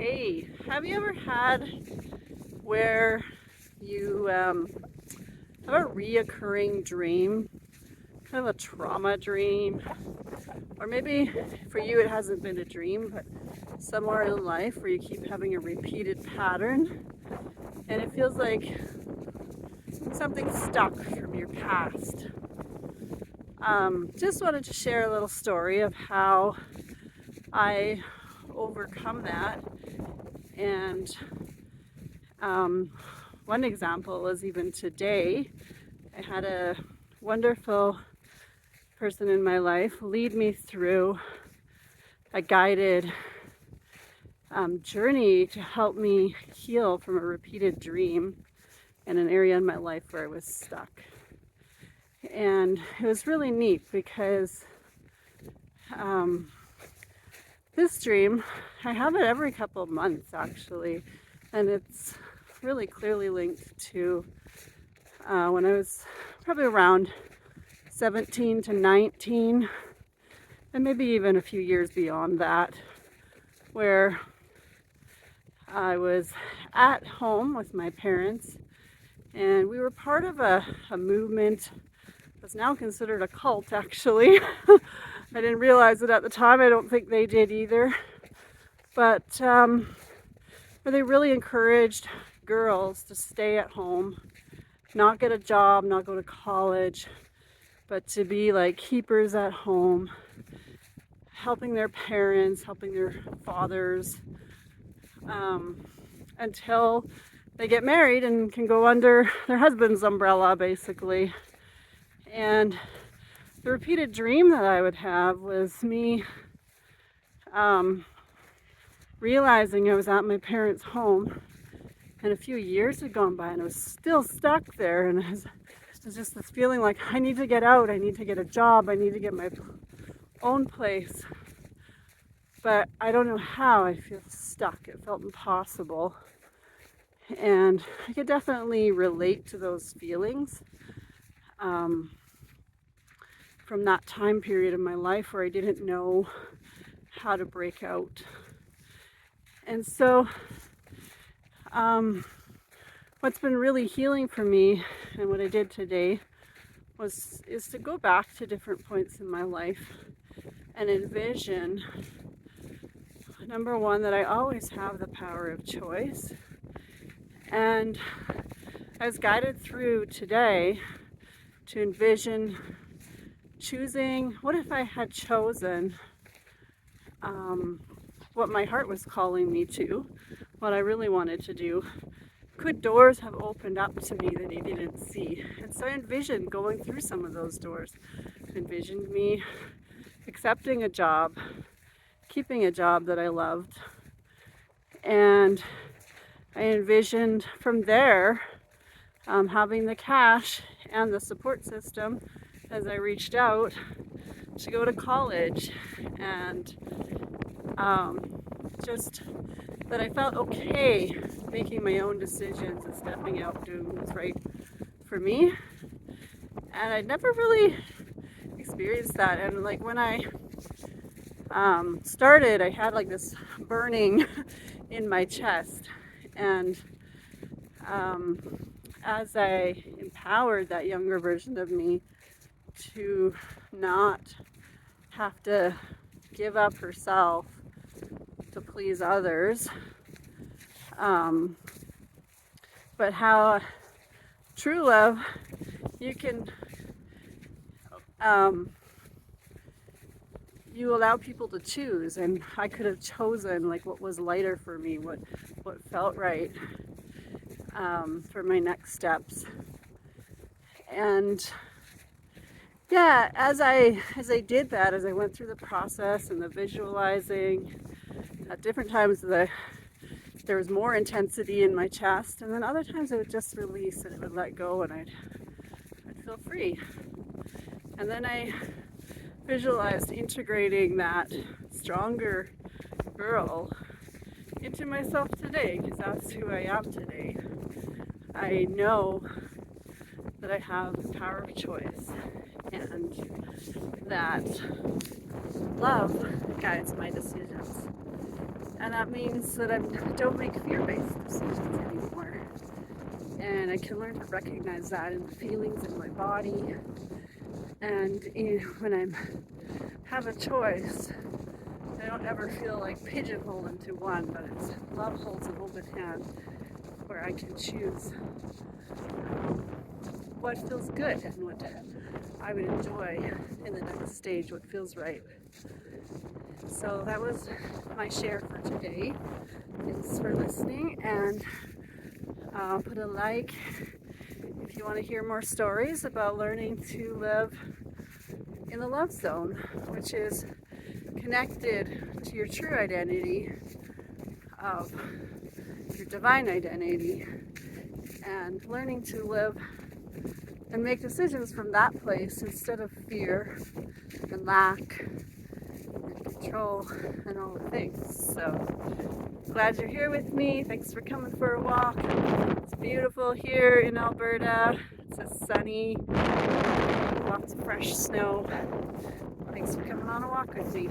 Hey, have you ever had where you have a reoccurring dream, kind of a trauma dream, or maybe for you it hasn't been a dream, but somewhere in life where you keep having a repeated pattern and it feels like something stuck from your past? Just wanted to share a little story of how I overcome that. And one example was even today. I had a wonderful person in my life lead me through a guided journey to help me heal from a repeated dream in an area in my life where I was stuck. And it was really neat because this dream, I have it every couple of months actually, and it's really clearly linked to when I was probably around 17 to 19, and maybe even a few years beyond that, where I was at home with my parents, and we were part of a movement that's now considered a cult, actually. I didn't realize it at the time. I don't think they did either. But where they really encouraged girls to stay at home, not get a job, not go to college, but to be like keepers at home, helping their parents, helping their fathers, until they get married and can go under their husband's umbrella, basically. And the repeated dream that I would have was me realizing I was at my parents' home, and a few years had gone by and I was still stuck there, and it was just this feeling like I need to get out, I need to get a job, I need to get my own place, but I don't know how. I feel stuck. It felt impossible, and I could definitely relate to those feelings from that time period in my life where I didn't know how to break out. And so what's been really healing for me, and what I did today, is to go back to different points in my life and envision, number one, that I always have the power of choice. And I was guided through today to envision choosing, what if I had chosen what my heart was calling me to, what I really wanted to do? Could doors have opened up to me that I didn't see? And so I envisioned going through some of those doors. I envisioned me accepting a job, keeping a job that I loved, and I envisioned from there having the cash and the support system as I reached out to go to college, and just that I felt okay making my own decisions and stepping out, doing what's right for me. And I'd never really experienced that. And like when I started, I had like this burning in my chest, and as I empowered that younger version of me to not have to give up herself to please others, but how true love, you can you allow people to choose, and I could have chosen like what was lighter for me, what felt right for my next steps. And yeah, as I did that, as I went through the process and the visualizing, at different times there was more intensity in my chest, and then other times it would just release and it would let go, and I'd feel free. And then I visualized integrating that stronger girl into myself today, because that's who I am today. I know that I have the power of choice, and that love guides my decisions. And that means that I don't make fear-based decisions anymore. And I can learn to recognize that in the feelings in my body. And when I have a choice, I don't ever feel like pigeonholed into one, but it's love holds an open hand where I can choose what feels good and what I would enjoy in the next stage, what feels right. So that was my share for today. Thanks for listening, and put a like if you want to hear more stories about learning to live in the love zone, which is connected to your true identity of your divine identity, and learning to live and make decisions from that place instead of fear and lack and control and all the things. So glad you're here with me. Thanks for coming for a walk. It's beautiful here in Alberta. It's sunny, lots of fresh snow. Thanks for coming on a walk with me.